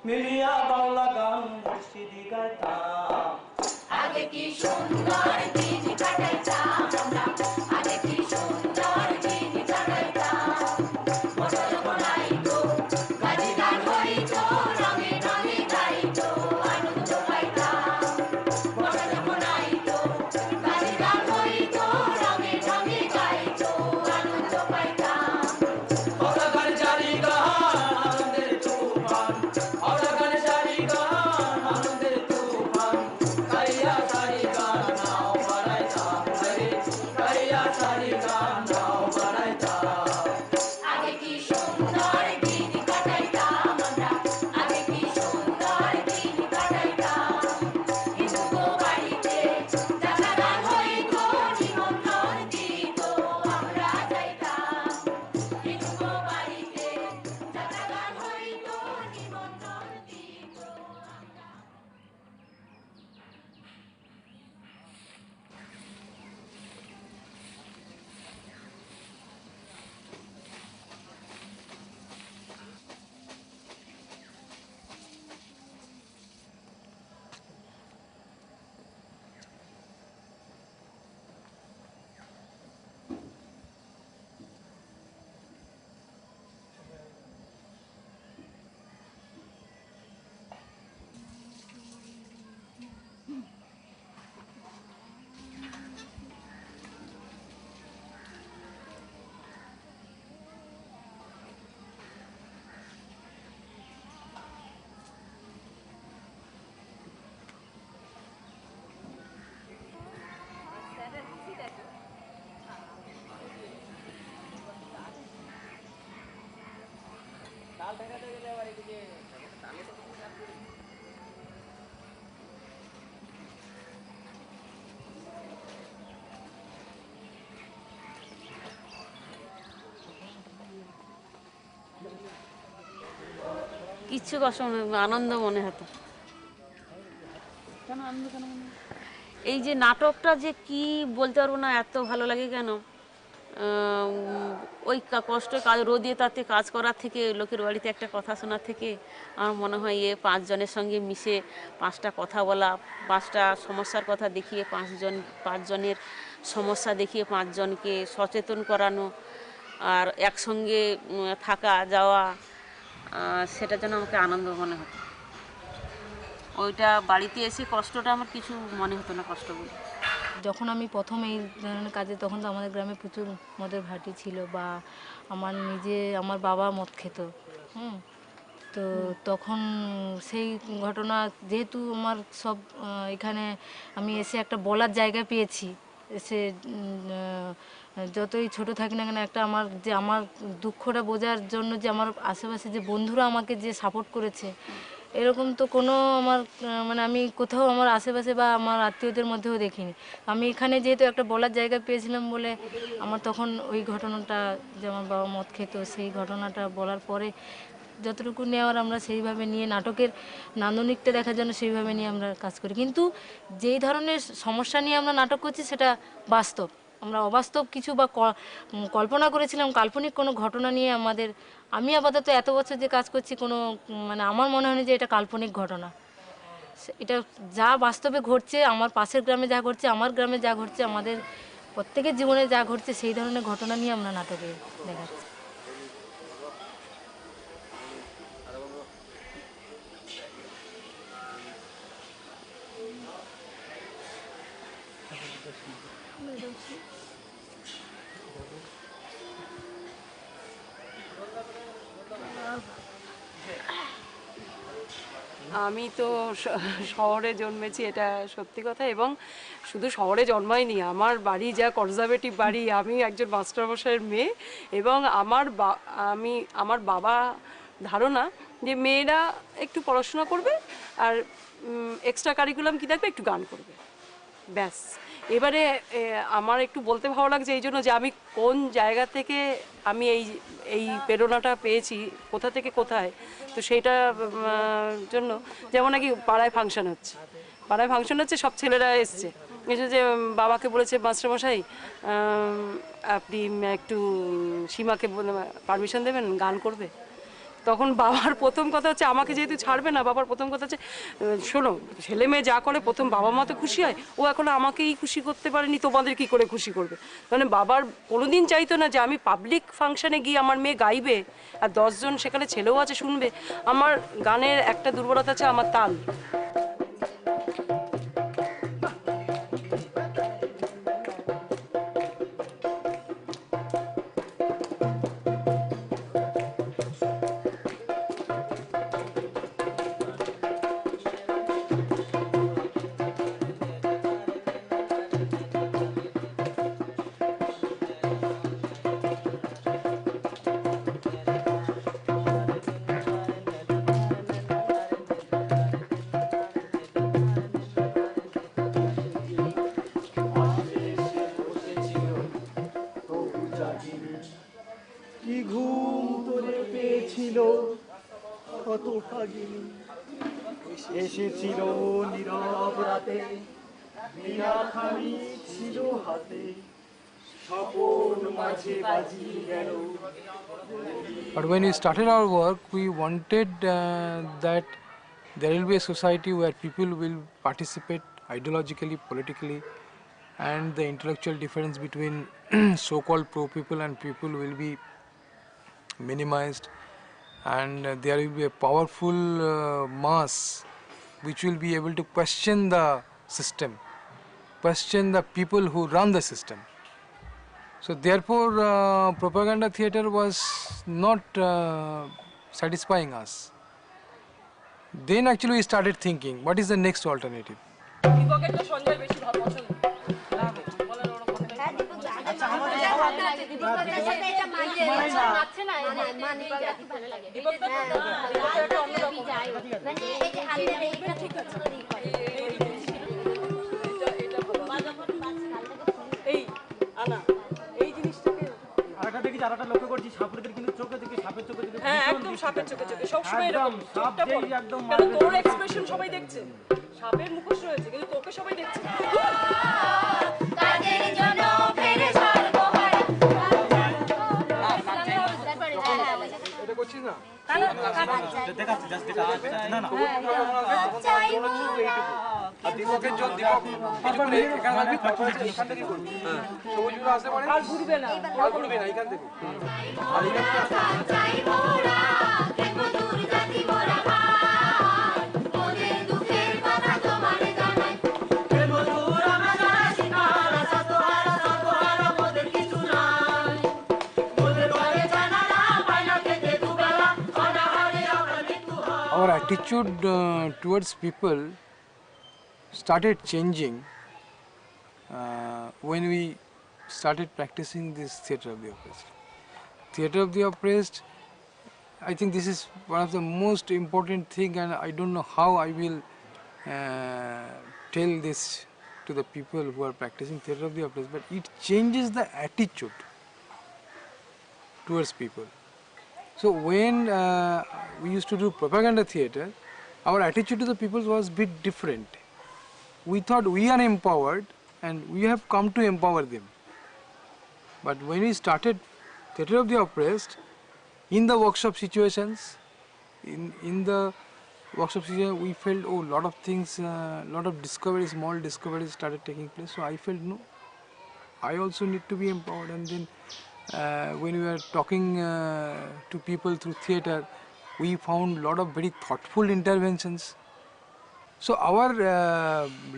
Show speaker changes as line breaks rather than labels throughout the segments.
মিলিয়া বাংলা গান মুর্শিদি গাইতাম।
আগে কি সুন্দর দিন কাটাইতাম আমরা, আগে কি সুন্দর দিন কাটাইতাম। মশাল বনাইতো, গাজি গান হইতো, রঙে রঙে গাইতো, আনন্দ পাইতাম। মশাল বনাইতো, গাজি গান হইতো, রঙে রঙে গাইতো, আনন্দ পাইতাম।
হাওড়া গান জারি গান আনন্দের তুফান, হাওড়া গান জারি গান আনন্দের তুফান, কাইয়া সারি গান নাও বাড়াইতাম রে, কাইয়া সারি গান নাও বাড়াইতাম।
আগে কি সুন্দর দিন কাটাইতাম আমরা, আগে কি সুন্দর দিন কাটাইতাম। হিন্দুগো বাড়িতে যাত্রা গান হইতো, নিমন্ত্রণ দিত, আমরা যাইতাম। হিন্দুগো বাড়িতে যাত্রা গান হইতো, নিমন্ত্রণ দিত, আমরা।
কিচ্ছু কষ্ট আনন্দ মনে হতো। কেন আনন্দ কেন মনে হয়? এই যে নাটকটা যে কি বলতে পারবো না, এত ভালো লাগে কেন। ওই কষ্ট কাজ রোদে তাতে কাজ করার থেকে, লোকের বাড়িতে একটা কথা শোনার থেকে আমার মনে হয় এ পাঁচজনের সঙ্গে মিশে পাঁচটা কথা বলা, পাঁচটা সমস্যার কথা দেখিয়ে পাঁচজনের সমস্যা দেখিয়ে পাঁচজনকে সচেতন করানো, আর একসঙ্গে থাকা যাওয়া, সেটা যেন আমাকে আনন্দ মনে হতো। ওইটা বাড়িতে এসে কষ্টটা আমার কিছু মনে হতো না কষ্ট বলে।
যখন আমি প্রথম এই ধরনের কাজে, তখন তো আমাদের গ্রামে প্রচুর মদের ভাটি ছিল, বা আমার বাবা মদ খেত। তো তখন সেই ঘটনা, যেহেতু আমার সব এখানে আমি এসে একটা বলার জায়গা পেয়েছি, এসে যতই ছোট থাকি না কেন, একটা আমার দুঃখটা বোঝার জন্য যে আমার আশেপাশে যে বন্ধুরা আমাকে যে সাপোর্ট করেছে, এরকম তো কোনো আমি কোথাও আমার আশেপাশে বা আমার আত্মীয়দের মধ্যেও দেখিনি। আমি এখানে যেহেতু একটা বলার জায়গা পেয়েছিলাম বলে আমার তখন ওই ঘটনাটা, যে আমার বাবা মদ খেত, সেই ঘটনাটা বলার পরে যতটুকু নেওয়ার আমরা সেইভাবে নিয়ে, নাটকের নান্দনিকটা দেখার জন্য সেইভাবে নিয়ে আমরা কাজ করি। কিন্তু যেই ধরনের সমস্যা নিয়ে আমরা নাটক করছি সেটা বাস্তব, আমরা অবাস্তব কিছু বা কল্পনা করেছিলাম, কাল্পনিক কোনো ঘটনা নিয়ে আমি আপাতত এত বছর যে কাজ করছি, কোনো আমার মনে হয় যে এটা কাল্পনিক ঘটনা। এটা যা বাস্তবে ঘটছে, আমার পাশের গ্রামে যা ঘটছে, আমার গ্রামে যা ঘটছে, আমাদের প্রত্যেকের জীবনে যা ঘটছে, সেই ধরনের ঘটনা নিয়ে আমরা নাটকে দেখাচ্ছি।
আমি তো শহরে জন্মেছি, এটা সত্যি কথা। এবং শুধু শহরে জন্মাইনি, আমার বাড়ি যা কনজারভেটিভ বাড়ি, আমি একজন মাস্টারমশাইয়ের মেয়ে। এবং আমার বাবা ধারণা যে মেয়েরা একটু পড়াশোনা করবে আর এক্সট্রা কারিকুলাম কী থাকবে, একটু গান করবে, ব্যাস। এবারে আমার একটু বলতে ভালো লাগছে এই জন্য যে আমি কোন জায়গা থেকে আমি এই প্রেরণাটা পেয়েছি, কোথা থেকে কোথায়। তো সেইটা জন্য, যেমন নাকি পাড়ায় ফাংশন হচ্ছে, সব ছেলেরা এসছে, এসে যে বাবাকে বলেছে, মাস্টারমশাই আপনি একটু সীমাকে পারমিশন দেবেন, গান করবে। তখন বাবার প্রথম কথা হচ্ছে, আমাকে যেহেতু ছাড়বে না, বাবার প্রথম কথা হচ্ছে শোনো, ছেলে মেয়ে যা করে প্রথম বাবা মা তো খুশি হয়, ও এখন আমাকেই খুশি করতে পারেনি, তোমাদের কি করে খুশি করবে। মানে বাবার কোনোদিন চাইতো না যে আমি পাবলিক ফাংশনে গিয়ে আমার মেয়ে গাইবে আর 10 জন সেখানে ছেলেও আছে শুনবে। আমার গানের একটা দুর্বলতা আছে, আমার তাল।
কি ঘুম তোরে পেয়েছিল কত ভাগিনী, এসেছিল নীরব রাতে, বীণাখানি ছিল হাতে, স্বপন মাঝে বাজিয়ে গেল।
But when we started our work, we wanted that there will be a society where people will participate ideologically, politically, and the intellectual difference between so-called pro people and people will be minimized, and there will be a powerful mass which will be able to question the system, question the people who run the system. So therefore, propaganda theatre was not satisfying us. Then actually we started thinking, what is the next alternative?
আরেকটা লক্ষ্য করছি, সাপের কিন্তু চোখে চোখে, সাপের চোখে চোখে,
হ্যাঁ একদম সাপের চোখে চোখে সবসময়
একদম,
এরকম
সাপ
চোখটা
যেই
বড়।
একদম
কেন তোর এক্সপ্রেশন সবাই দেখছে, সাপের মুখোশ রয়েছে কিন্তু তোকে সবাই দেখছে।
কাজের জন্য ফেরে সর্বহারা।
এটা করছিস না?
দেখাচ্ছি, জাস্ট দেখা না না
আর দীপকের জন্য দীপক কিছুক্ষণ এখানে থাকবি, তারপরে এখান থেকে করবি। হ্যাঁ, সবুজগুলো আসতে পারে
আর ঘুরবে না।
আর করবি না, এখান থেকে।
চাই মোরা দেখো দূর জাতি মোরা ভাই, ওদের দুঃখের কথা তোমার জানাই।
Our attitude towards people started changing when we started practicing this theatre of the oppressed. Theatre of the oppressed, I think this is one of the most important thing, and I don't know how I will tell this to the people who are practicing theatre of the oppressed, but it changes the attitude towards people. So when we used to do propaganda theatre, our attitude to the people was a bit different. We thought we are empowered and we have come to empower them. But when we started theatre of the oppressed, in the workshop situations, in the workshop situation, we felt, oh, lot of things, lot of discoveries, small discoveries started taking place. So I felt, no, I also need to be empowered. And then when we were talking to people through theatre, we found a lot of very thoughtful interventions. So our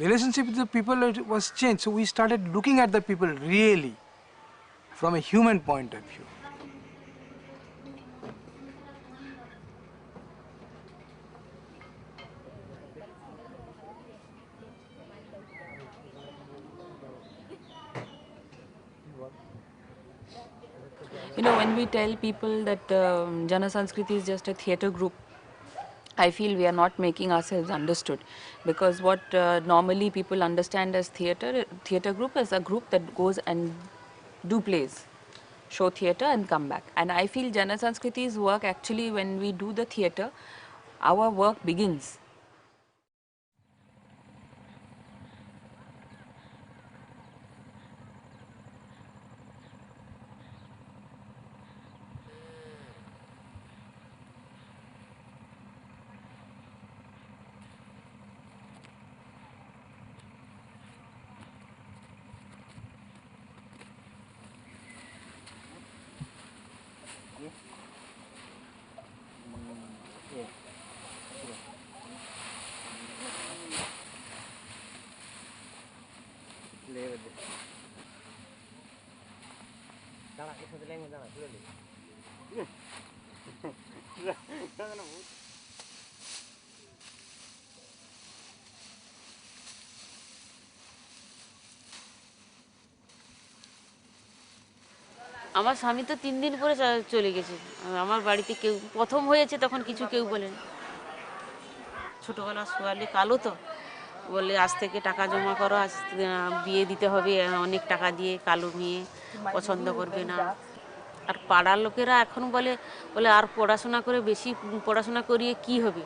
relationship with the people was changed. So we started looking at the people really from a human point of view.
You know, when we tell people that Jana Sanskriti is just a theatre group, I feel we are not making ourselves understood, because what normally people understand as theatre group is a group that goes and do plays, show theatre and come back. And I feel Jana Sanskriti's work, actually when we do the theatre, our work begins.
আমার স্বামী তো 3 দিন পরে চলে গেছে। আমার বাড়িতে কেউ প্রথম হয়েছে তখন কিছু কেউ বলেন, ছোটবেলা সোয়ালি কালো তো বলে আজ থেকে টাকা জমা করো, আজ বিয়ে দিতে হবে, অনেক টাকা দিয়ে কালো মেয়ে পছন্দ করবে না। আর পাড়ার লোকেরা এখন বলে বলে আর পড়াশোনা করে বেশি পড়াশোনা করিয়ে কি হবে,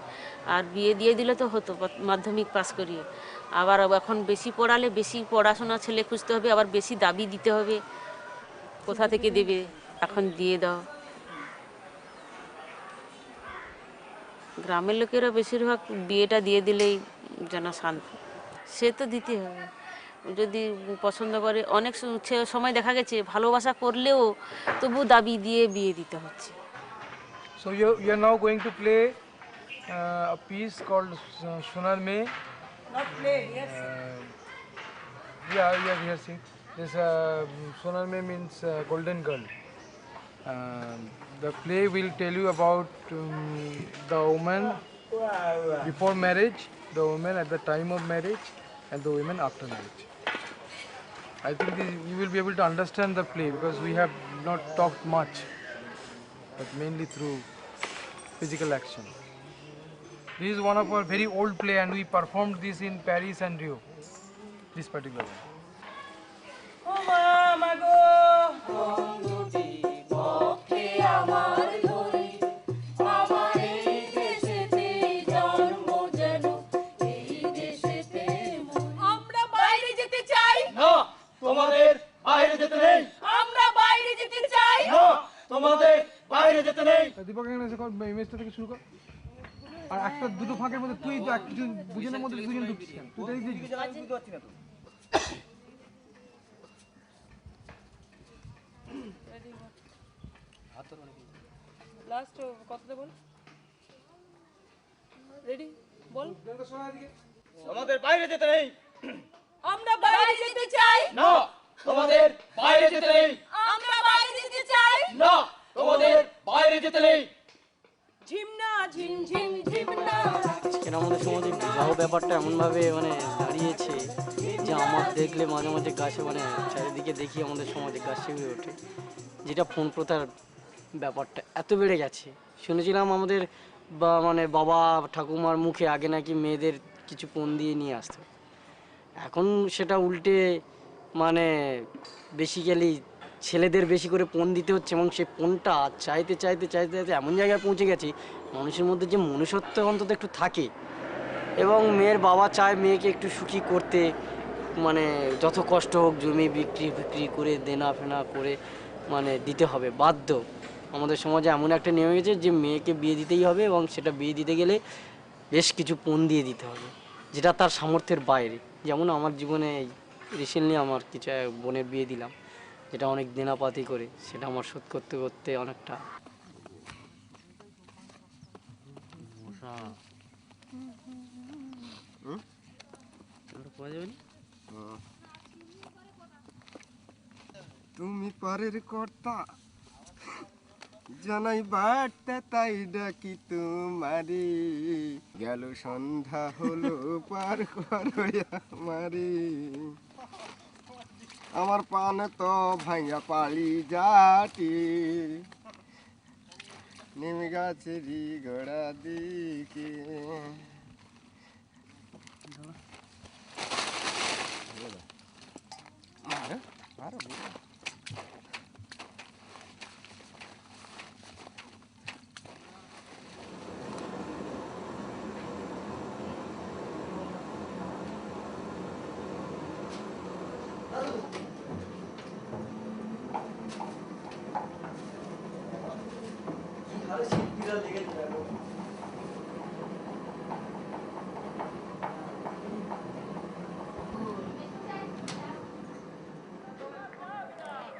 আর বিয়ে দিয়ে দিলে তো হতো মাধ্যমিক পাস করিয়ে। আবার এখন বেশি পড়ালে বেশি পড়াশোনা ছেলে খুঁজতে হবে, আবার বেশি দাবি দিতে হবে, কোথা থেকে দেবে, এখন দিয়ে দাও। গ্রামের লোকেরা বেশিরভাগ বিয়েটা দিয়ে দিলেই যেন শান্তি, সে তো দিতে হবে যদি পছন্দ করে। অনেক সময় দেখা গেছে ভালোবাসা করলেও তবু দাবি দিয়ে বিয়ে দিতে হচ্ছে।
So you are now going to play a piece called Sonar Mein.
Not play, yes.
Yeah, we are seeing. This Sonar Mein means golden girl. The play will tell you about the woman before marriage, the woman at the time of marriage, and the women after marriage. I think you will be able to understand the play because we have not talked much, but mainly through physical action. This is one of our very old play, and we performed this in Paris and Rio. This particular one.
আমরা বাইরে যেতে চাই না, তোমাদের বাইরে যেতে নেই। আমরা বাইরে যেতে চাই না, তোমাদের বাইরে যেতে নেই।
দীপক ইমেজটা থেকে শুরু কর, আর একটা দুটো ফাঁকের মধ্যে তুই দুজনের মধ্যে দুজন ঢুকছিস কেন? তুই বুঝতে পারছি না তো।
লাস্ট কথাটা বল, রেডি বল।
তোমাদের বাইরে যেতে নেই।
আমরা বাইরে যেতে চাই
না, তোমাদের বাইরে যেতে নেই।
আমরা বাইরে যেতে চাই
না, তোমাদের বাইরে যেতে নেই।
ঝিমনা ঝিমঝিম ঝিমনা।
আজকের আমাদের সমাজে বিবাহ ব্যাপারটা এমনভাবে মানে দাঁড়িয়েছে যে আমার দেখলে মাঝে মাঝে গাছে মানে চারিদিকে দেখি আমাদের সমাজে গাছে হয়ে ওঠে, যেটা ফোন প্রথার ব্যাপারটা এত বেড়ে গেছে। শুনেছিলাম আমাদের মানে বাবা ঠাকুমার মুখে আগে নাকি মেয়েদের কিছু পণ দিয়ে নিয়ে আসতো, এখন সেটা উল্টে মানে বেসিক্যালি ছেলেদের বেশি করে পণ দিতে হচ্ছে, এবং সেই পণটা চাইতে চাইতে চাইতে চাইতে এমন জায়গায় পৌঁছে গেছি মানুষের মধ্যে যে মনুষ্যত্ব অন্তত একটু থাকে, এবং মেয়ের বাবা চায় মেয়েকে একটু সুখী করতে, মানে যত কষ্ট হোক জমি বিক্রি করে দেনা ফেনা করে মানে দিতে হবে বাধ্য। আমাদের সমাজে এমন একটা নেমে গেছে যে মেয়েকে বিয়ে দিতেই হবে, এবং সেটা বিয়ে দিতে গেলে বেশ কিছু পণ দিয়ে দিতে হবে যেটা তার সামর্থ্যের বাইরে। যেমন আমার জীবনে রিসেন্টলি আমার কিছু বোনের বিয়ে দিলাম, যেটা অনেক দেনাপাতি করে, সেটা আমার শোধ করতে করতে অনেকটা
তুমি পারের কর্তা জানাই বার্তা তাই ডাকি তোমারে, গেল সন্ধ্যা হলো পার করো আমারে, আমার পান তো ভাঙা পালি যাটি, নেমে গাছেরই গোড়া দিকে।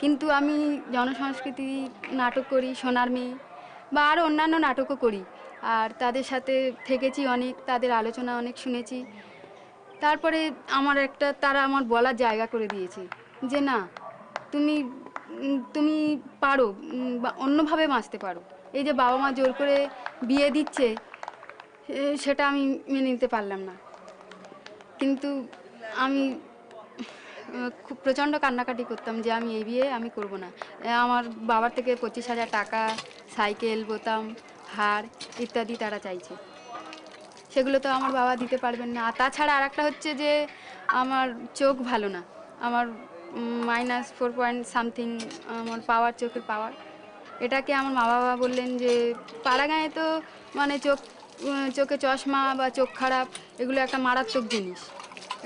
কিন্তু আমি জনসংস্কৃতি নাটক করি, সোনার মেয়ে বা আরও অন্যান্য নাটকও করি, আর তাদের সাথে থেকেছি অনেক, তাদের আলোচনা অনেক শুনেছি। তারপরে তারা আমার বলার জায়গা করে দিয়েছে যে না, তুমি তুমি পারো বা অন্যভাবে বাঁচতে পারো। এই যে বাবা মা জোর করে বিয়ে দিচ্ছে সেটা আমি মেনে নিতে পারলাম না। কিন্তু আমি খুব প্রচণ্ড কান্নাকাটি করতাম যে আমি এই বিয়ে আমি করব না। আমার বাবার থেকে 25,000 টাকা, সাইকেল, বোতাম, হার ইত্যাদি তারা চাইছে, সেগুলো তো আমার বাবা দিতে পারবেন না। আর তাছাড়া আর একটা হচ্ছে যে আমার চোখ ভালো না, আমার -4 পয়েন্ট সামথিং আমার পাওয়ার, চোখের পাওয়ার। এটাকে আমার মা বাবা বললেন যে পাড়াগাঁয়ে তো মানে চোখে চশমা বা চোখ খারাপ এগুলো একটা মারাত্মক জিনিস,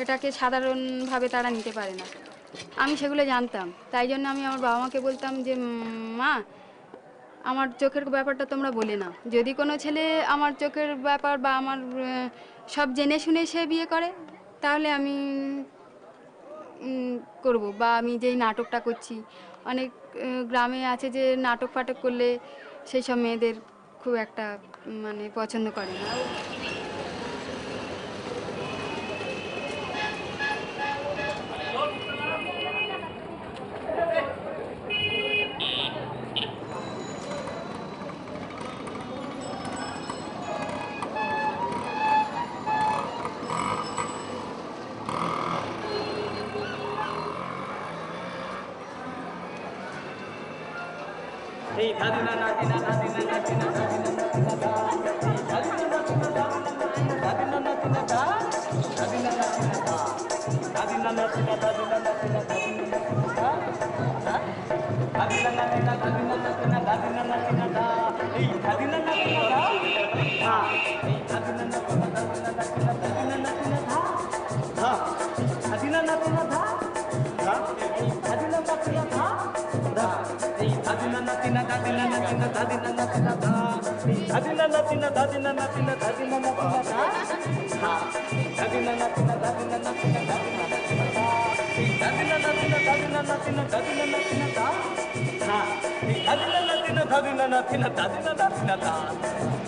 এটাকে সাধারণভাবে তারা নিতে পারে না। আমি সেগুলো জানতাম, তাই জন্য আমি আমার বাবা মাকে বলতাম যে মা আমার চোখের ব্যাপারটা তোমরা বলে নাও, যদি কোনো ছেলে আমার চোখের ব্যাপার বা আমার সব জেনে শুনে সে বিয়ে করে তাহলে আমি করব। বা আমি যেই নাটকটা করছি, অনেক গ্রামে আছে যে নাটক ফাটক করলে সেই সব মেয়েদের খুব একটা মানে পছন্দ করে না।
এই ধাদিনা নাদিনা নাদিনা নাদিনা নাদিনা নাদিনা এই ধাদিনা নাদিনা নাদিনা নাদিনা ধাদিনা নাদিনা ধাদিনা নাদিনা ধাদিনা নাদিনা ধাদিনা নাদিনা ধাদিনা নাদিনা ধাদিনা নাদিনা ধা এই ধাদিনা নাদিনা ধা এই ধাদিনা নাদিনা ধাদিনা নাদিনা ধাদিনা নাদিনা ধা ধাদিনা নাদিনা ধা এই ধাদিনা নাদিনা ধা এই ধাদিনা নাদিনা ধাদিনা নাদিনা ধাদিনা নাদিনা ধা এই ধাদিনা নাদিনা ধাদিনা নাদিনা ধাদিনা নাদিনা ধা ধাদিনা নাদিনা ধাদিনা নাদিনা ধাদিনা নাদিনা ধা এই ধাদিনা নাদিনা ধাদিনা নাদিনা ধাদিনা নাদিনা ধা এই ধাদিনা নাদিনা ধাদিনা নাদিনা ধাদিনা নাদিনা ধা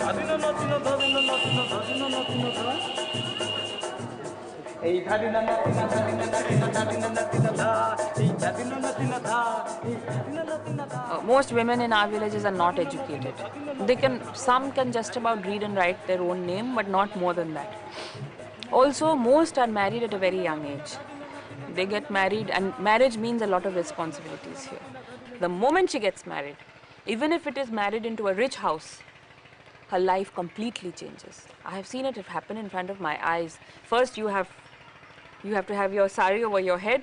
ধাদিনা নাদিনা ধাদিনা নাদিনা ধাদিনা নাদিনা ধা এই ধাদিনা নাদিনা ধাদিনা নাদিনা ধাদিনা নাদিনা ধা এই ধাদিনা নাদিনা ধা এই ধাদিনা নাদিনা ধা।
Most women in our villages are not educated. Some can just about read and write their own name, but not more than that. Also, most are married at a very young age. They get married, and marriage means a lot of responsibilities here. The moment she gets married, even if it is married into a rich house, her life completely changes. I have seen it happen in front of my eyes. First, you have to have your sari over your head,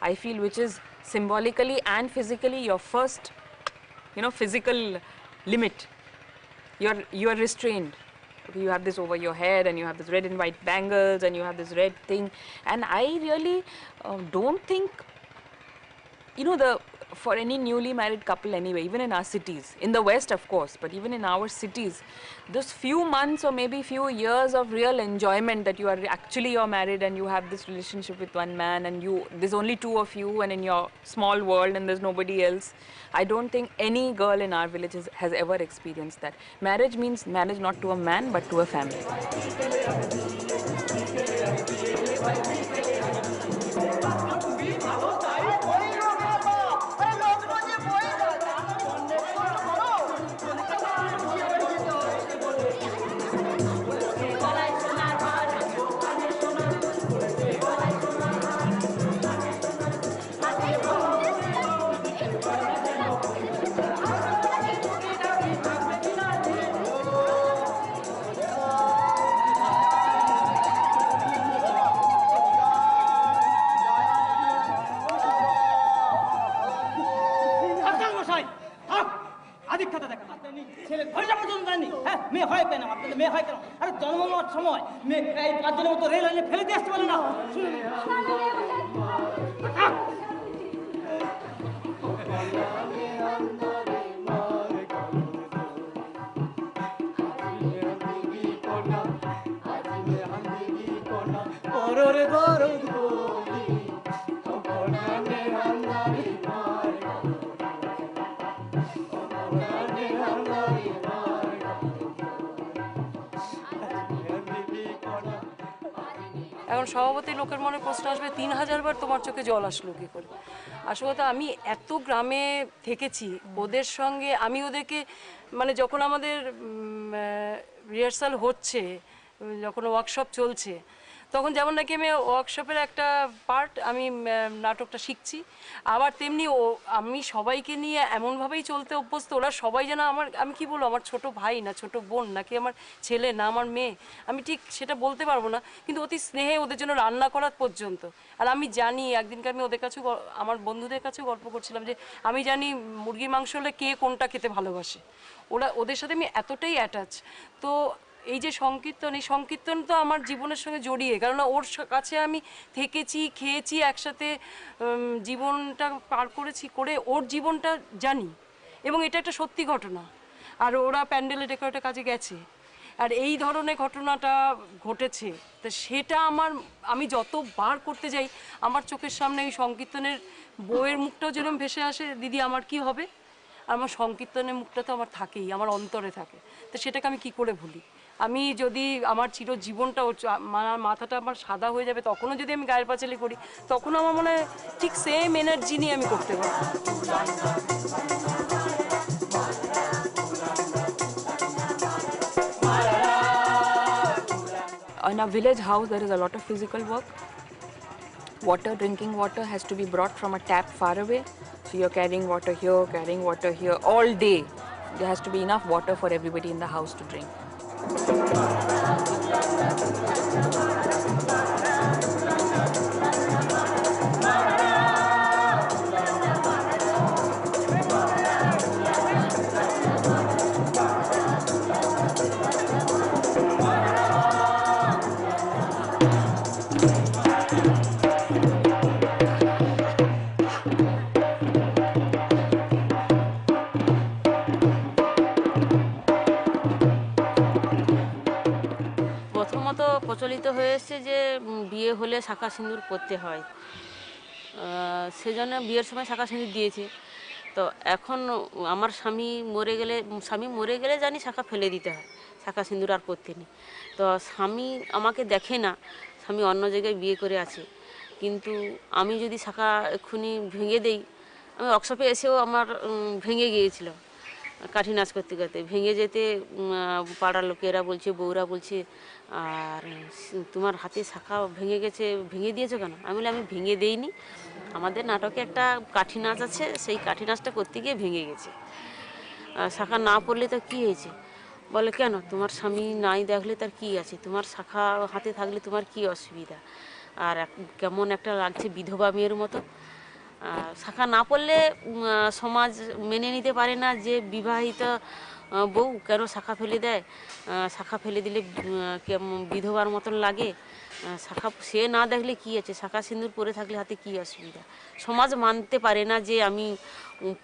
I feel, which is symbolically and physically your first, physical limit. You are restrained. You have this over your head, and you have this red and white bangles, and you have this red thing. And I really don't think, for any newly married couple anyway, even in our cities, in the West of course, but even in our cities, those few months or maybe few years of real enjoyment that you are actually you're married and you have this relationship with one man, and there's only two of you and in your small world and there's nobody else. I don't think any girl in our villages has ever experienced that. Marriage means marriage not to a man but to a family.
মেয়ে হয় কেন? আপনাদের মেয়ে হয় কেন? আরে জন্ম নেওয়ার সময় মেয়ে এই 5 জনের মতো রেল লাইনে ফেলে দিয়ে আসতে পারে না।
এখন স্বভাবতই লোকের মনে প্রশ্ন আসবে 3000 বার তোমার চোখে জল আসলো কি করে। আসল কথা আমি এত গ্রামে থেকেছি ওদের সঙ্গে, আমি ওদেরকে মানে যখন আমাদের রিহার্সাল হচ্ছে, যখন ওয়ার্কশপ চলছে, তখন যেমন নাকি আমি ওয়ার্কশপের একটা পার্ট, আমি নাটকটা শিখছি, আবার তেমনি আমি সবাইকে নিয়ে এমনভাবেই চলতে অভ্যস্ত, ওরা সবাই যেন আমার, আমি কি বলবো, আমার ছোট ভাই না ছোট বোন, নাকি আমার ছেলে না আমার মেয়ে, আমি ঠিক সেটা বলতে পারবো না, কিন্তু অতি স্নেহে ওদের জন্য রান্না করার পর্যন্ত। আর আমি জানি, একদিনকে আমি ওদের কাছেও, আমার বন্ধুদের কাছেও গল্প করছিলাম যে আমি জানি মুরগির মাংস হলে কে কোনটা খেতে ভালোবাসে, ওদের সাথে আমি এতটাই অ্যাটাচ। তো এই যে সংকীর্তন, এই সংকীর্তন তো আমার জীবনের সঙ্গে জড়িয়ে, কারণ ওর কাছে আমি থেকেছি, খেয়েছি, একসাথে জীবনটা পার করেছি, করে ওর জীবনটা জানি, এবং এটা একটা সত্যি ঘটনা। আর ওরা প্যান্ডেলে ডেকোরেটের কাজে গেছে, আর এই ধরনের ঘটনাটা ঘটেছে, তা সেটা আমি যতবার করতে যাই আমার চোখের সামনে এই সংকীর্তনের বইয়ের মুখটাও যেরকম ভেসে আসে, দিদি আমার কি হবে, আমার সংকীর্তনের মুখটা তো আমার থাকেই, আমার অন্তরে থাকে, তো সেটাকে আমি কি করে ভুলি। আমি যদি আমার চিরজীবনটা মাথাটা আমার সাদা হয়ে যাবে, তখনও যদি আমি গায়ের পাঁচালি করি, তখনও আমার মনে হয় ঠিক সেম এনার্জি নিয়ে আমি করতে পারি।
In a village house, there is a lot of physical work. Water, drinking water has to be brought from a tap far away. So you're carrying water here all day. There has to be enough water for everybody in the house to drink.
প্রথমত প্রচলিত হয়েছে যে বিয়ে হলে শাঁখা সিঁদুর পরতে হয়, সেজন্য বিয়ের সময় শাঁখা সিঁদুর দিয়েছি। তো এখন আমার স্বামী মরে গেলে জানি শাঁখা ফেলে দিতে হয়, শাঁখা সিঁদুর আর পরতে নেই। তো স্বামী আমাকে দেখে না, স্বামী অন্য জায়গায় বিয়ে করে আছে, কিন্তু আমি যদি শাঁখা এক্ষুনি ভেঙে দেই, আমি ওয়ার্কশপে এসেও আমার ভেঙে গিয়েছিল কাঠি নাচ করতে করতে, ভেঙে যেতে পাড়ার লোকেরা বলছে, বউরা বলছে, আর তোমার হাতে শাঁখা ভেঙে গেছে, ভেঙে দিয়েছো কেন? আমি বলি আমি ভেঙে দেইনি, আমাদের নাটকে একটা কাঠি নাচ আছে, সেই কাঠি নাচটা করতে গিয়ে ভেঙে গেছে। শাঁখা না পরলে তো কী হয়েছে? বলে কেন, তোমার স্বামী নাই দেখলে তার কি আছে, তোমার শাঁখা হাতে থাকলে তোমার কি অসুবিধা? আর কেমন একটা লাগছে বিধবা মেয়ের মতো। শাঁখা না পরলে সমাজ মেনে নিতে পারে না যে বিবাহিত বউ কেন শাঁখা ফেলে দেয়, শাঁখা ফেলে দিলে বিধবার মতন লাগে। শাঁখা সে না দেখলে কি আছে, শাঁখা সিঁদুর পরে থাকলে হাতে কি অসুবিধা? সমাজ মানতে পারে না যে আমি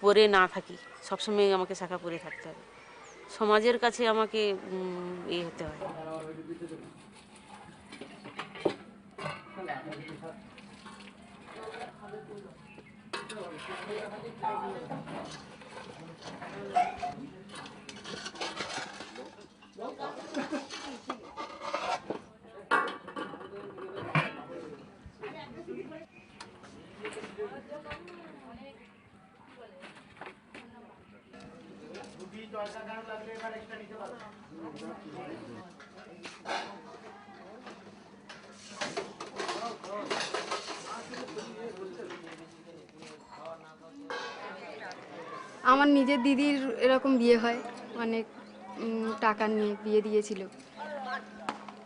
পরে না থাকি, সবসময় আমাকে শাঁখা পরে থাকতে হবে, সমাজের কাছে আমাকে হতে হয়।
আমার নিজের দিদির এরকম বিয়ে হয়, অনেক টাকা নিয়ে বিয়ে দিয়েছিল,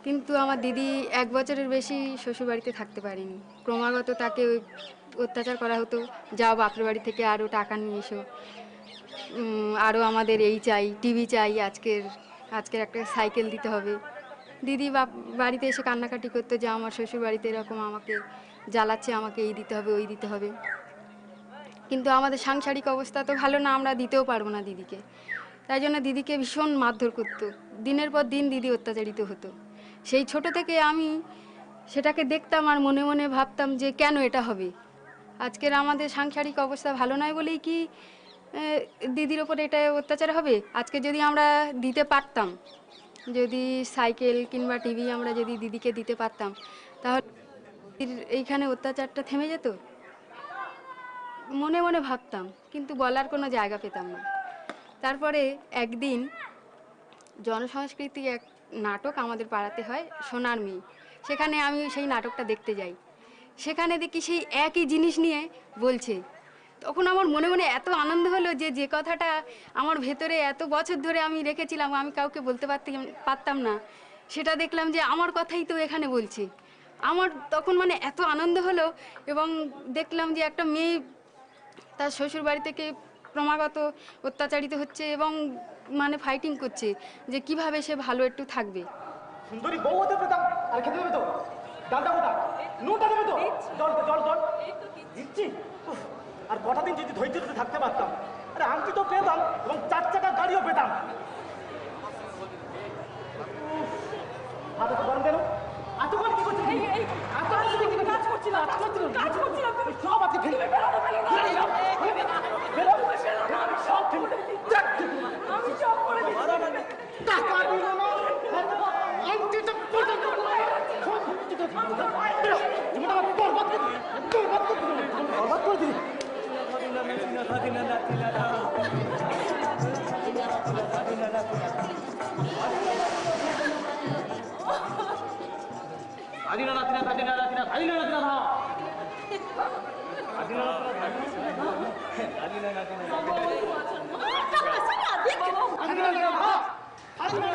কিন্তু আমার দিদি 1 বছরের বেশি শ্বশুরবাড়িতে থাকতে পারেনি। ক্রমাগত তাকে অত্যাচার করা হতো, যাও বাপের বাড়ি থেকে আরও টাকা নিয়ে এসো, আরও আমাদের এই চাই, টিভি চাই, আজকের একটা সাইকেল দিতে হবে। দিদি বাড়িতে এসে কান্নাকাটি করতো যে আমার শ্বশুরবাড়িতে এরকম আমাকে জ্বালাচ্ছে, আমাকে এই দিতে হবে ওই দিতে হবে। কিন্তু আমাদের সাংসারিক অবস্থা তো ভালো না, আমরা দিতেও পারবো না দিদিকে, তাই জন্য দিদিকে ভীষণ মারধর করতো, দিনের পর দিন দিদি অত্যাচারিত হতো। সেই ছোট থেকে আমি সেটাকে দেখতাম আর মনে মনে ভাবতাম যে কেন এটা হবে। আজকের আমাদের সাংসারিক অবস্থা ভালো নয় বলেই কি দিদির ওপর এটা অত্যাচার হবে? আজকে যদি আমরা দিতে পারতাম, যদি সাইকেল কিংবা টিভি আমরা যদি দিদিকে দিতে পারতাম, তাহলে এইখানে অত্যাচারটা থেমে যেত। মনে মনে ভাবতাম, কিন্তু বলার কোনো জায়গা পেতাম না। তারপরে একদিন জনসংস্কৃতি এক নাটক আমাদের পাড়াতে হয়, সোনার মেয়ে। সেখানে আমি সেই নাটকটা দেখতে যাই। সেখানে দেখি সেই একই জিনিস নিয়ে বলছে। তখন আমার মনে মনে এত আনন্দ হলো যে যে কথাটা আমার ভেতরে এত বছর ধরে আমি রেখেছিলাম, আমি কাউকে বলতে পারতাম না, সেটা দেখলাম যে আমার কথাই তো এখানে বলছে। আমার তখন মানে এত আনন্দ হলো, এবং দেখলাম যে একটা মেয়ে তার শ্বশুর বাড়ি থেকে ক্রমাগত অত্যাচারিত হচ্ছে এবং মানে ফাইটিং করছে যে কিভাবে সে ভালো একটু থাকবে।
সুন্দরী বউ হতে পেতাম, আর খেতে দেবে তো? ডালটা কোথা? নুনটা দেবে তো? জল জল জল দিচ্ছি। উফ, আর কটা দিন যদি ধৈর্য ধরে থাকতে পারতাম, আরে আংটি তো পেতাম এবং 4 চাকার গাড়িও পেতাম। হাতে তো গরম কেন? এত করে কি করছিস? কাজ করছিলাম, সব আজকে ফেলে সব ফেলে আমি সব করে টাকা দিল না, আংটিটা পর্যন্ত বরবাদ করে দিলি।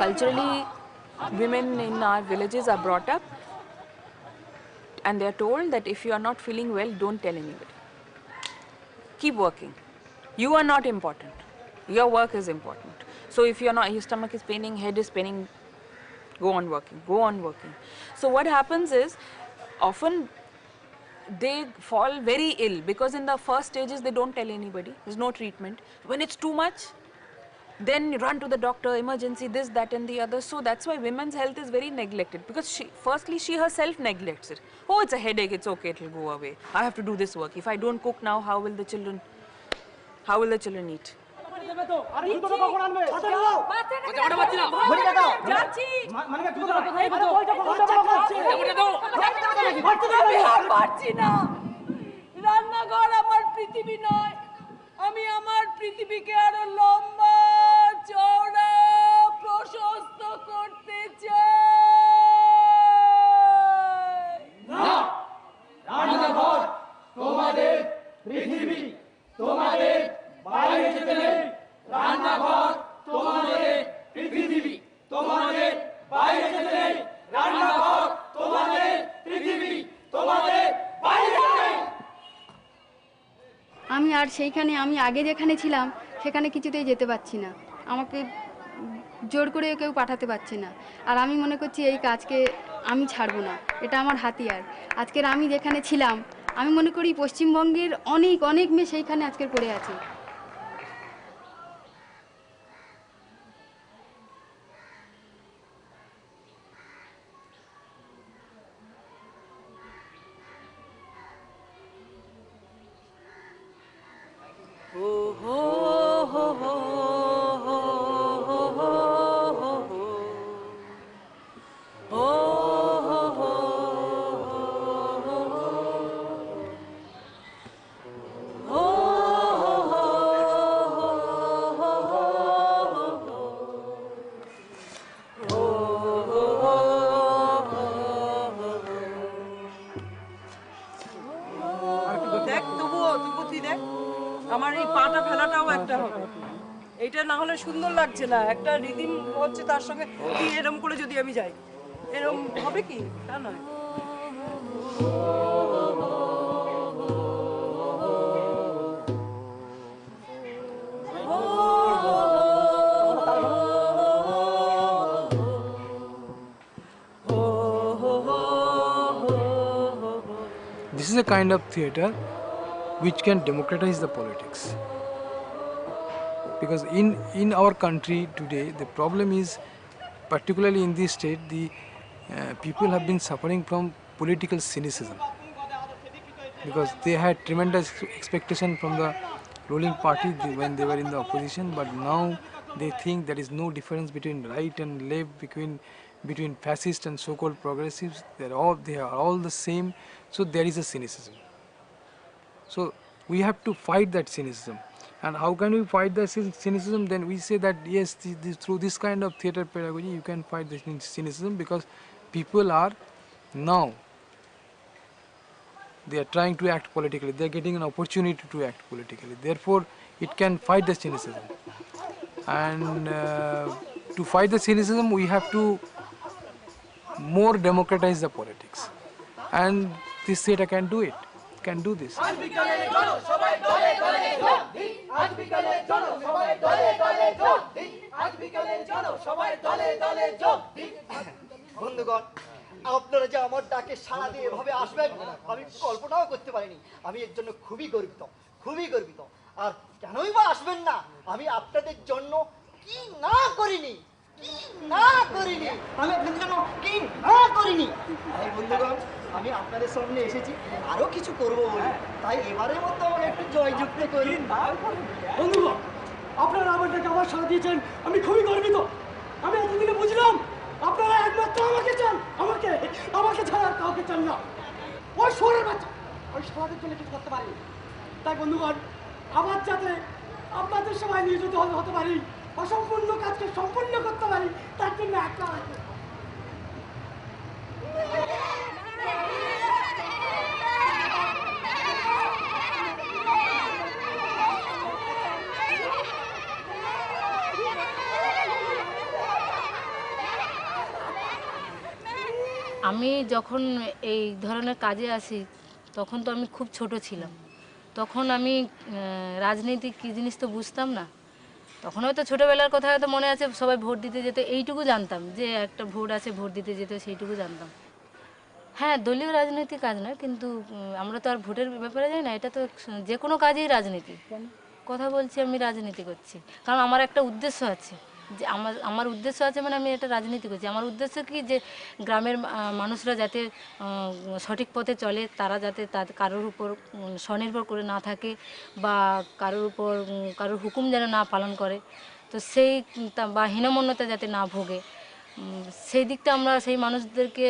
Culturally, women in our villages are brought up and they are told that if you are not feeling well, don't tell anybody. Keep working. You are not important. Your work is important. So if you're not, your stomach is paining, head is paining, go on working, go on working. So what happens is, often they fall very ill because in the first stages they don't tell anybody, there's no treatment. When it's too much, then you run to the doctor, emergency, this, that and the other. So that's why women's health is very neglected, because firstly she herself neglects it. Oh, it's a headache, it's okay, it'll go away. I have to do this work. If I don't cook now, how will the children eat?
রান্নাঘর আমার পৃথিবী নয়, আমি আমার পৃথিবীকে আরো লম্বা, চওড়া, প্রশস্ত করতে চাই। না, রান্নাঘর তোমাদের পৃথিবী, তোমাদের বাইরে যেতে নেই। রান্নাঘর তোমাদের পৃথিবী, তোমাদের বাইরে যেতে নেই। রান্নাঘর তোমাদের পৃথিবী, তোমাদের বাইরে যেতে নেই।
আমি আর সেইখানে, আমি আগে যেখানে ছিলাম সেখানে কিছুতেই যেতে পারছি না, আমাকে জোর করে কেউ পাঠাতে পারছে না। আর আমি মনে করছি এই কাজকে আমি ছাড়বো না, এটা আমার হাতিয়ার। আজকের আমি যেখানে ছিলাম, আমি মনে করি পশ্চিমবঙ্গের অনেক অনেক মেয়ে সেইখানে আজকের পড়ে আছে।
দেখ তবুও তুই দেখ, আমার এই পাটা ফেলাটাও একটা হবে। এইটা না হলে সুন্দর লাগছে না, একটা রিদিম হচ্ছে তার সঙ্গে। তুই এরম করে যদি আমি যাই, এরম হবে কি? তা নয়।
This is a kind of theatre which can democratize the politics. Because in our country today, the problem is, particularly in this state, the people have been suffering from political cynicism. Because they had tremendous expectation from the ruling party when they were in the opposition, but now they think there is no difference between right and left, between fascists and so-called progressives. They are all the same. So there is a cynicism. So we have to fight that cynicism. And how can we fight the cynicism? Then we say that yes, through this kind of theatre pedagogy, you can fight the cynicism, because people are now, they are trying to act politically. They are getting an opportunity to act politically. Therefore, it can fight the cynicism. And to fight the cynicism, we have to more democratize the politics. And this theatre can do it. Can do this.
বন্ধুগণ, আপনারা যে আমার ডাকে সাড়া দিয়ে এভাবে আসবেন আমি কল্পনাও করতে পারিনি। আমি এর জন্য খুবই গর্বিত, খুবই গর্বিত। আর কেনই বা আসবেন না? আমি আপনাদের জন্য কি না করিনি, কি না করিনি, আমি আপনাদের জন্য কি না করিনি। তাই বন্ধুগণ, আমি আপনাদের সামনে এসেছি আরো কিছু করবো বলে। তাই এবারের মতো আমাকে একটু জয়যুক্ত করুন।
বন্ধুগণ, আপনারা আমার ডাকে আমার সাড়া দিয়েছেন, আমি খুবই গর্বিত। আমি এতদিনে বুঝলাম আপনারা একমাত্র আমাকে চান, আমাকে আমাকে ছাড়া আর কাউকে চান না। ওই শহরের বাচ্চা ওই সমাজের জন্য কিছু করতে পারি। তাই বন্ধুগণ, আমার যাতে আপনাদের সবাই নিয়োজিত হতে পারি, অসম্পূর্ণ কাজকে সম্পূর্ণ করতে পারি, তার জন্য একটা আছে।
আমি যখন এই ধরনের কাজে আসি তখন তো আমি খুব ছোট ছিলাম। তখন আমি রাজনীতি কী জিনিস তো বুঝতাম না। তখন হয়তো ছোটোবেলার কথা হয়তো মনে আছে, সবাই ভোট দিতে যেত, এইটুকু জানতাম যে একটা ভোট আছে, ভোট দিতে যেত, সেইটুকু জানতাম। হ্যাঁ, দলীয় রাজনৈতিক কাজ নয়, কিন্তু আমরা তো আর ভোটের ব্যাপারে যাই না। এটা তো যে কোনো কাজেই রাজনীতি। কথা বলছি, আমি রাজনীতি করছি কারণ আমার একটা উদ্দেশ্য আছে। যে আমার উদ্দেশ্য আছে মানে আমি এটা রাজনীতি করছি। আমার উদ্দেশ্য কি, যে গ্রামের মানুষরা যাতে সঠিক পথে চলে, তারা যাতে কারোর উপর স্বনির্ভর করে না থাকে বা কারোর উপর কারোর হুকুম যেন না পালন করে, তো সেই বা হীনমন্যতা যাতে না ভোগে, সেই দিকটা আমরা সেই মানুষদেরকে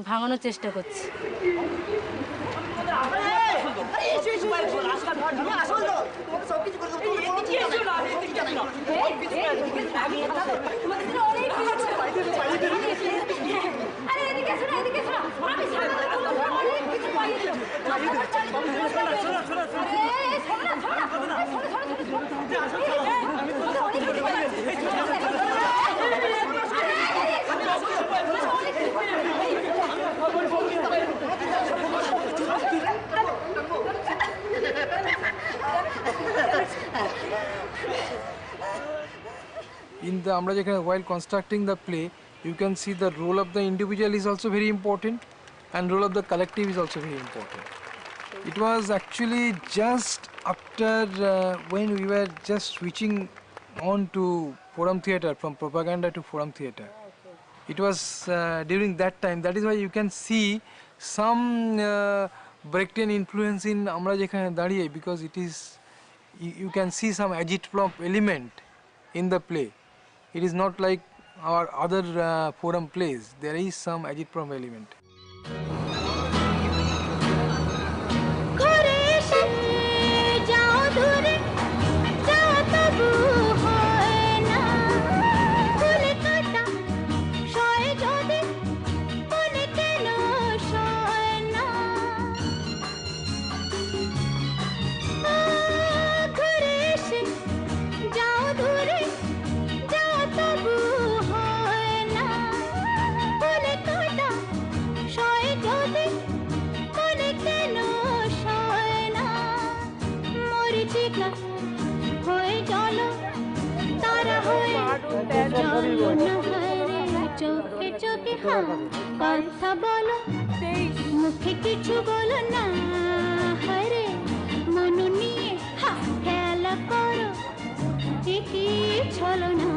ভাঙানোর চেষ্টা করছি।
While constructing the play, you can see the role of the individual is also very important, and role of the collective is also very important. It was actually just after when we were just switching on to Forum Theatre, from propaganda to Forum Theatre. It was during that time. That is why you can see some Brechtian influence in Amra Jekhane Dadiye, because it is, you can see some agitprop element in the play. It is not like our other forum plays. There is some agitprop element.
চোখে চোখে কথা বলো, মুখে কিছু বলো না, হরে মন নিয়ে খেলা করো, কি ছলো না।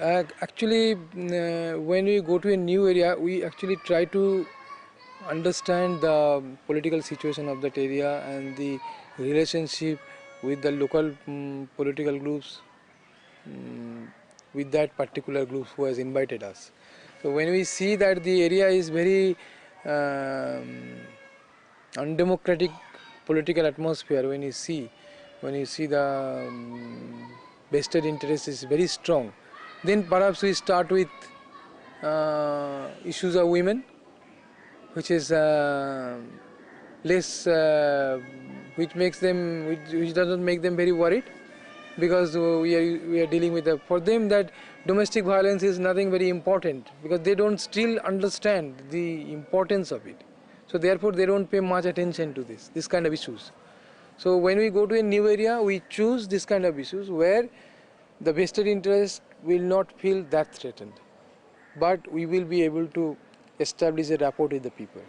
Actually, when we go to a new area, we actually try to understand the political situation of that area and the relationship with the local political groups, with that particular group who has invited us. So when we see that the area is very undemocratic political atmosphere, when you see the vested interest is very strong, then perhaps we start with issues of women, which is less, which doesn't make them very worried, because we are dealing with for them that domestic violence is nothing very important, because they don't still understand the importance of it. So therefore they don't pay much attention to this kind of issues. So when we go to a new area, we choose this kind of issues where the vested interest will not feel that threatened, but we will be able to establish a rapport with the people.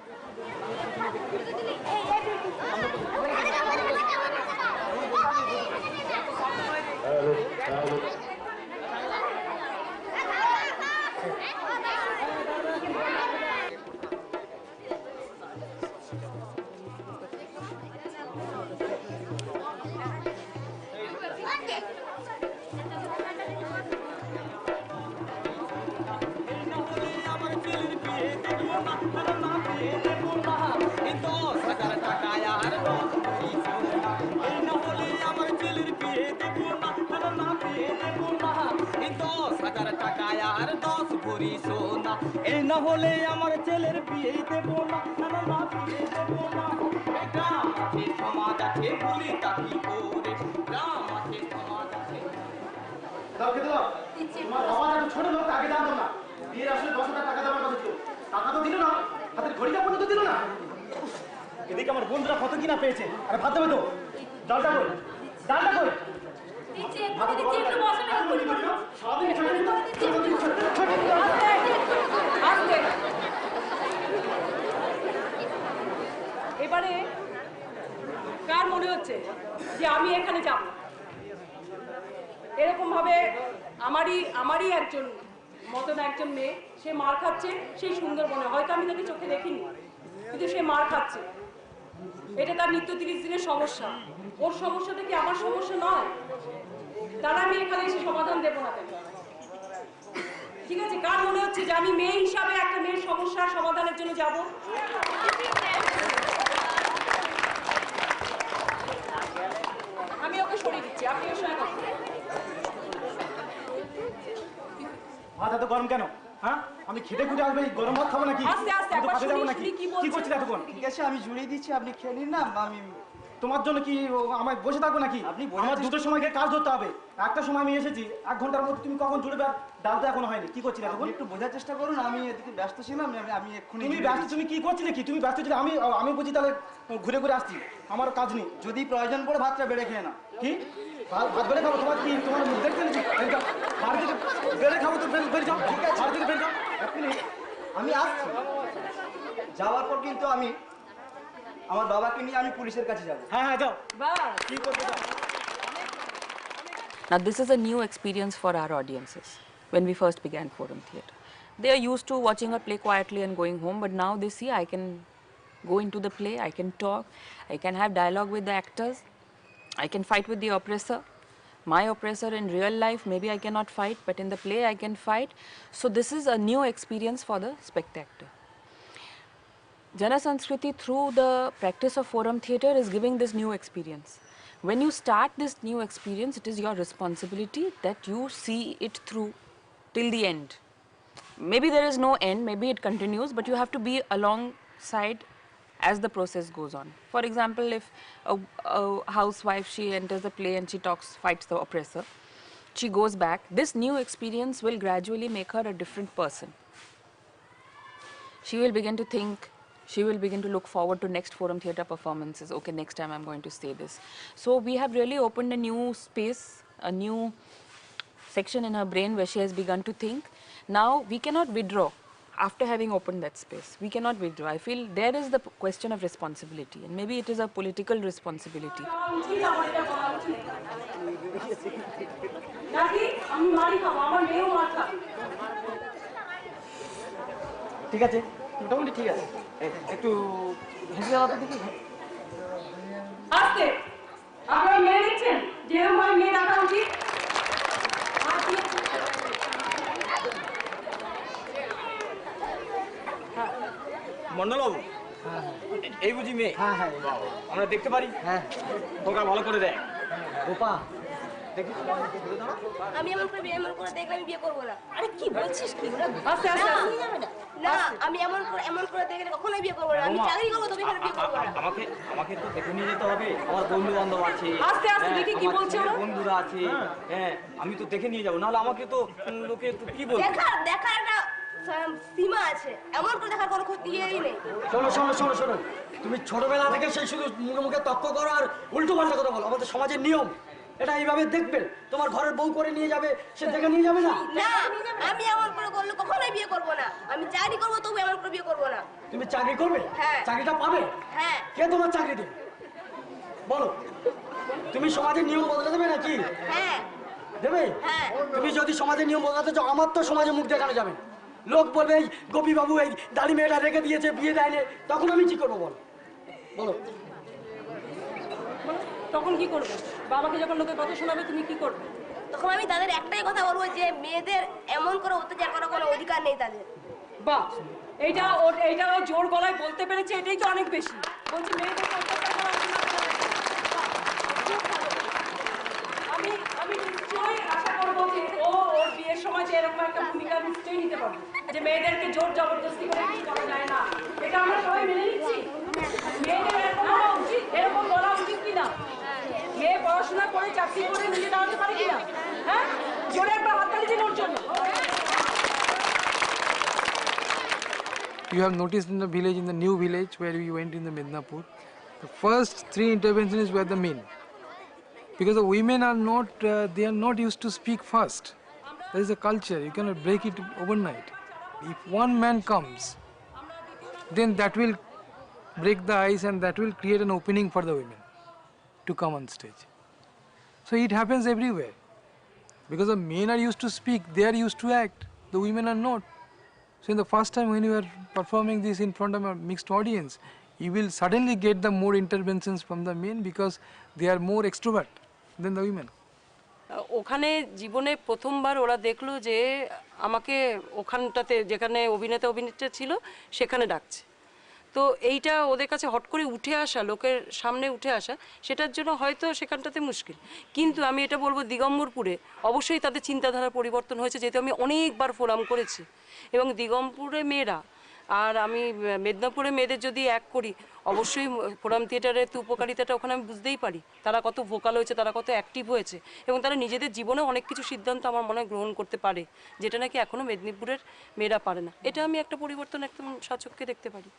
এই না হলে আমার ছেলের বিয়ে দেব না, না না না বিয়ে দেব না। গ্রাম আছে সমাজ আছে বলি তা কি করে, গ্রাম আছে সমাজ আছে।
দাও খেতে দাও। তোমার বাবা যখন ছোট লোক আগে জানতো না, বিয়ের আসলে 10,000 টাকা দেওয়ার কথা ছিল, টাকা তো দিল না, হাতের ঘড়িটা পর্যন্ত দিল না। এদিকে আমার বন্ধুরা কত কিনা পেয়েছে, আরে ভাত দেবে তো, ডালটা কই, ডালটা কই।
এবারে কার মনে হচ্ছে যে আমি এখানে যাব? এরকম ভাবে আমারই একজন মতন একজন মেয়ে, সে মার খাচ্ছে সেই সুন্দরবনে, হয়তো আমি তাকে চোখে দেখিনি, কিন্তু সে মার খাচ্ছে। এটা তার নিত্য 30 দিনের সমস্যা। ওর সমস্যাটা কি আমার সমস্যা নয়? তারা আমি এখানে এসে সমাধান দেবো না কেন? ঠিক আছে, কার মনে হচ্ছে যে আমি মেয়ে হিসাবে একটা মেয়ের সমস্যার সমাধানের জন্য যাব? আমি ওকে সরিয়ে দিচ্ছি, আপনি ওর সঙ্গে কথা বলুন।
ভাত এত গরম কেন? হ্যাঁ, আমি খেতে খুঁজে আসবে, গরম ভাত খাবো নাকি?
আস্তে আস্তে একবার শুনি কি বলছেন।
কি করছিস এতক্ষণ?
ঠিক আছে আমি জুড়িয়ে দিচ্ছি, আপনি খেয়ে নিন না। আমি
তোমার জন্য কি আমায় বসে থাকবো নাকি? আমার দুটোর সময় গিয়ে কাজ ধরতে হবে। একটা সময় আমি এসেছি, 1 ঘন্টার মধ্যে তুমি কখন জুড়বে? ডাল তো এখনো হয়নি। কি করছিলে এতক্ষণ?
একটু বোঝার চেষ্টা করুন, আমি এদিকে ব্যস্ত ছিলাম। আমি এক্ষুনি
তুমি ব্যস্ত, তুমি কি করছিলে কি? তুমি ব্যস্ত ছিলে, আমি বুঝি তাহলে ঘুরে ঘুরে আসছি, আমার কাজ নেই।
যদি প্রয়োজন পড়ে ভাতটা বেড়ে খেয়ে না।
কি ভাত বেড়ে খাবো? তোমার কি তোমার মুখ দেখতে নিচ্ছি? বাড়ি থেকে বেড়ে খাবো তো বেড়ে যাও, ঠিক আছে? বাড়ি থেকে বেড়ে যাও।
আমি আসছি, যাওয়ার পর কিন্তু আমি আমার বাবাকে নিয়ে আমি পুলিশের কাছে যাব।
হ্যাঁ হ্যাঁ যাও।
বাস
কি করতে যাও?
Now this is a new experience for our audiences when we first began Forum Theatre. They are used to watching a play quietly and going home, but now they see I can go into the play, I can talk, I can have dialogue with the actors, I can fight with the oppressor. My oppressor in real life, maybe I cannot fight, but in the play I can fight. So this is a new experience for the spectator. Jana Sanskriti, through the practice of Forum Theatre, is giving this new experience. When you start this new experience, it is your responsibility that you see it through till the end. Maybe there is no end, maybe it continues, but you have to be alongside as the process goes on. For example, if a housewife, she enters the play and she fights the oppressor, she goes back, this new experience will gradually make her a different person. She will begin to think, she will begin to look forward to next Forum Theatre performances. Okay, next time I'm going to say this. So we have really opened a new space, a new section in her brain where she has begun to think. Now we cannot withdraw after having opened that space. We cannot withdraw. I feel there is the question of responsibility, and maybe it is a political responsibility.
ঠিক আছে, মোটামুটি ঠিক আছে। একটু হেসে যাওয়াতে দেখি।
আস্তে, আপনারা মেনে নিচ্ছেন যেরকম ভাবে মেয়ে রাখা উচিত?
মন্ডলবাবু, এই বুঝি মেয়ে? হ্যাঁ হ্যাঁ, আমরা দেখতে পারি? হ্যাঁ, তোকে ভালো করে দেয়। রূপা,
আমি এমন করে দেখলে আমি বিয়ে করবো না। আরে কি বলছিস কি?
আস্তে আস্তে
না, আমি এমন করে দেখলে কখনোই বিয়ে করবো না। আমি চাকরি করবো, তবে এখানে বিয়ে করবো না।
আমাকে তো দেখে নিয়ে যেতে হবে, আমার বন্ধু বান্ধব আছে।
আস্তে আস্তে দেখি কি বলছে ওরা।
বন্ধুরা আছে, হ্যাঁ আমি তো দেখে নিয়ে যাবো, নাহলে আমাকে তো লোকে তো কি বলবে?
দেখার একটা সীমা আছে, এমন করে দেখার কোনো ক্ষতি নেই।
শোনো শোনো শোনো শোনো, তুমি ছোটবেলা থেকে সেই শুধু মুখে মুখে তর্ক করো আর উল্টো পাল্টা কথা বলো। আমাদের সমাজের নিয়ম এটা এইভাবে দেখবে, তোমার ঘরের বউ করে নিয়ে যাবে, সে দেখে নিয়ে যাবে না।
না, আমি এমন করে করলে কখনোই বিয়ে করবো না। আমি চাকরি করবো, তবু এমন করে বিয়ে করবো না।
তুমি চাকরি করবে?
হ্যাঁ।
চাকরিটা পাবে?
হ্যাঁ।
কে তোমার চাকরি দেবে বলো? তুমি সমাজের নিয়ম বদলে দেবে নাকি?
হ্যাঁ।
দেবে?
হ্যাঁ।
তুমি যদি সমাজের নিয়ম বদলাতে চাও, আমার তো সমাজে মুখ দেখানো যাবে না। লোক বলবে এই গোপী বাবু এই দাড়ি মেয়েটা রেখে দিয়েছে, বিয়ে দেয়নি, তখন আমি কি করবো বলো? বলো।
তখন কি করবে? বাবাকে যখন লোকে কথা শোনাবে তুমি কি করবে?
তখন আমি তাদের একটাই কথা বলবো যে মেয়েদের এমন করে অত্যাচার করার কোনো অধিকার নেই তাদের।
বাহ, এইটা ও জোর গলায় বলতে পেরেছে, এটাই তো অনেক বেশি। বলছি মেয়েদেরকে অত্যাচার করা উচিত না। আমি নিশ্চয়ই আশা করবো যে ওর বিয়ের সময় যে এরকম একটা ভূমিকা নিশ্চয়ই নিতে পারবে, যে মেয়েদেরকে জোর জবরদস্তি করে কিছু করা যায় না। এটা আমরা সবাই মেনে নিচ্ছি। মেয়েদের এরকম বলা উচিত কিনা? মেয়ে পড়াশোনা করে চাকরি করে নিজে দাঁড়াতে পারে কিনা? হ্যাঁ, জোরে একবার হাততালি দিন ওর জন্য।
You have noticed in the village, in the new village where we went in the Midnapur, the first 3 interventions were the men. Because the women are not, they are not used to speak first. There is a culture, you cannot break it overnight. If one man comes, then that will break the ice and that will create an opening for the women to come on stage. So it happens everywhere. Because the men are used to speak, they are used to act, the women are not. So in the first time when you are performing this in front of a mixed audience, you will suddenly get the more interventions from the men because they are more extrovert than the women.
ওখানে জীবনে প্রথমবার ওরা দেখলো যে আমাকে ওখানটাতে যেখানে অভিনেতা ছিল সেখানে ডাকছে। তো এইটা ওদের কাছে হট করে উঠে আসা, লোকের সামনে উঠে আসা, সেটার জন্য হয়তো সেখানটাতে মুশকিল। কিন্তু আমি এটা বলবো দিগম্বরপুরে অবশ্যই তাদের চিন্তাধারার পরিবর্তন হয়েছে, যেহেতু আমি অনেকবার ফোরাম করেছি। এবং দিগম্বরপুরে মেয়েরা আর আমি মেদিনীপুরে মেয়েদের যদি এক করি, অবশ্যই ফোরাম থিয়েটারের তো উপকারিতাটা ওখানে আমি বুঝতেই পারি। তারা কত ভোকাল হয়েছে, তারা কত অ্যাক্টিভ হয়েছে, এবং তারা নিজেদের জীবনে অনেক কিছু সিদ্ধান্ত আমার মনে হয় গ্রহণ করতে পারে, যেটা নাকি এখনও মেদিনীপুরের মেয়েরা পারে না। এটা আমি একটা পরিবর্তন একদম সচক্ষে দেখতে পারি।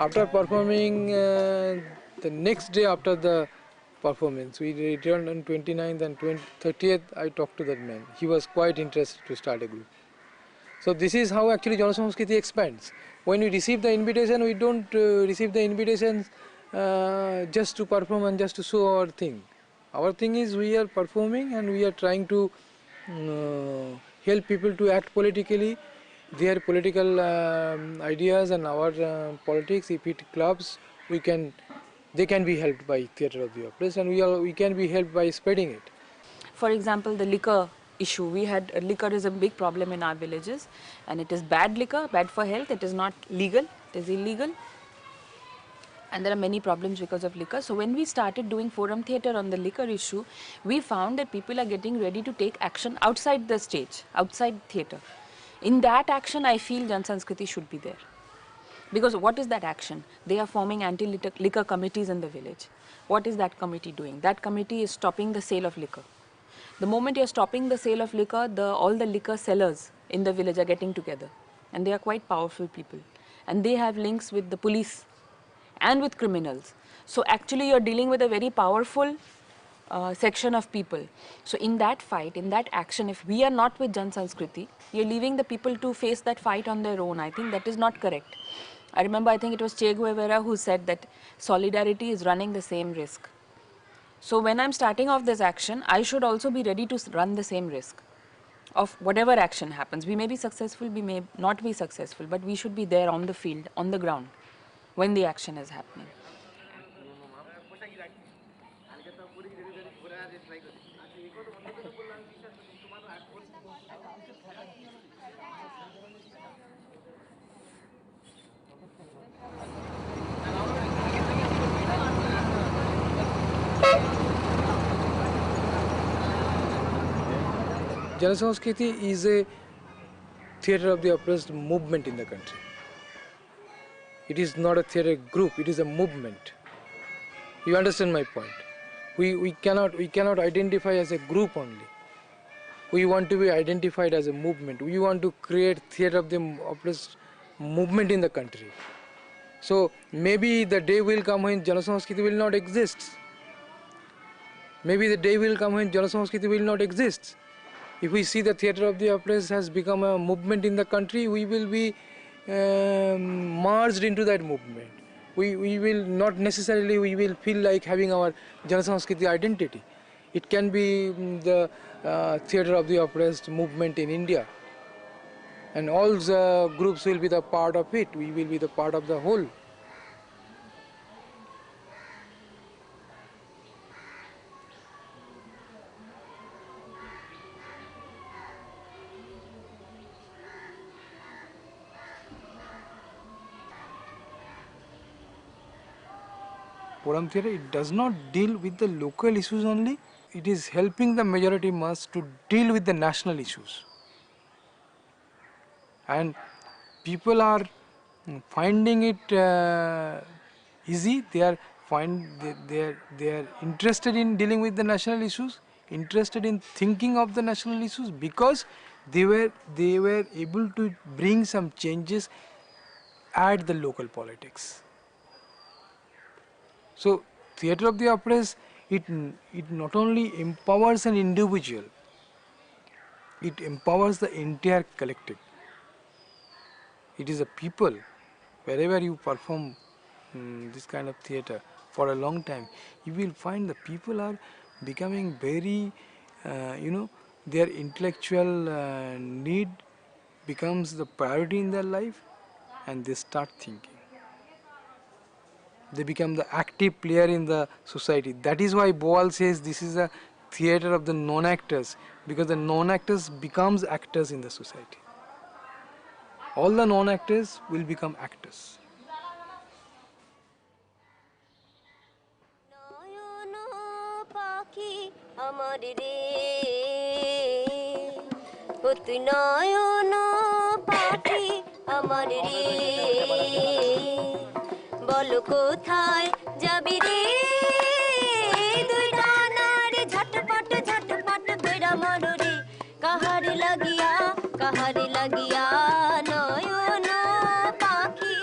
After performing the next day after the performance, we returned on 29th and 30th. I talked to that man. He was quite interested to start a group. So this is how actually Janasanskriti expands. When we receive the invitation, we don't receive the invitations just to perform and just to show our thing. Our thing is we are performing and we are trying to help people to act politically, their political ideas and our politics. If it clubs, they can be helped by Theatre of the Oppressed, and we can be helped by spreading it.
For example, the liquor issue. Liquor is a big problem in our villages, and it is bad liquor, bad for health. It is not legal, it is illegal. And there are many problems because of liquor. So when we started doing forum theatre on the liquor issue, we found that people are getting ready to take action outside the stage, outside theatre. In that action, I feel Jan Sanskriti should be there. Because what is that action? They are forming anti-liquor committees in the village. What is that committee doing? That committee is stopping the sale of liquor. The moment you are stopping the sale of liquor, all the liquor sellers in the village are getting together. And they are quite powerful people. And they have links with the police and with criminals. So actually you're dealing with a very powerful section of people. So in that fight, in that action, if we are not with Jan Sanskriti, you're leaving the people to face that fight on their own. I think that is not correct. I remember, I think it was Che Guevara who said that solidarity is running the same risk. So when I'm starting off this action, I should also be ready to run the same risk of whatever action happens. We may be successful, we may not be successful, but we should be there on the field, on the ground, when the action is happening.
Jana Sanskriti is a Theatre of the Oppressed movement in the country. It is not a theatre group, it is a movement. You understand my point? We cannot identify as a group only. We want to be identified as a movement. We want to create Theatre of the Oppressed movement in the country. So maybe the day will come when Jana Sanskriti will not exist. Maybe the day will come when Jana Sanskriti will not exist. If we see the Theatre of the Oppressed has become a movement in the country, we will be merged into that movement. We will not necessarily, we will feel like having our Jana Sanskriti identity. It can be the Theatre of the Oppressed movement in India. And all the groups will be the part of it. We will be the part of the whole. Forum theatre, it does not deal with the local issues only, it is helping the majority mass to deal with the national issues. And people are finding it easy, they are interested in dealing with the national issues, interested in thinking of the national issues, because they were able to bring some changes at the local politics. So Theatre of the Oppressed, it not only empowers an individual, it empowers the entire collective. It is a people, wherever you perform this kind of theatre for a long time, you will find the people are becoming very, their intellectual need becomes the priority in their life, and they start thinking. They become the active player in the society. That is why Boal says this is a theatre of the non-actors, because the non-actors becomes actors in the society. All the non-actors will become actors.
বলো কোথায় যাবি রে দুই ডানার ঝটপট ঝটপট কইরা মরো রে কাহারে লাগিয়া নয়ন পাখি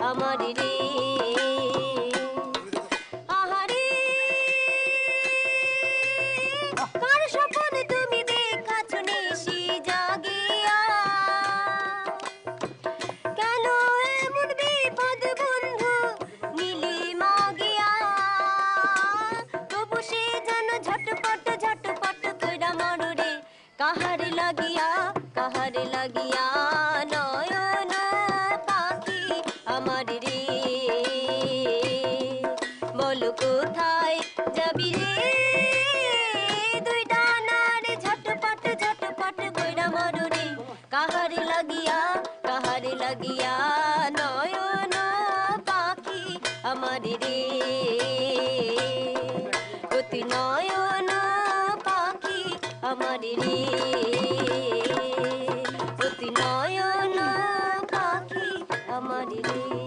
আমার রে আহারে কার স্বপ্ন তুমি দেখাছ নিশি জাগিয়া কেন এমন বিপদ বন্ধু কাহারে লাগিয়া নয়ন পাখি আমার রে বলো কোথায় যাবি রে দুই ডানার ঝটপট ঝটপট কইরা মরুরে কাহারে লাগিয়া নয়ন পাখি আমার রে অতি নয়ন পাখি আমার রে অতি নয়ন পাখি আমার রে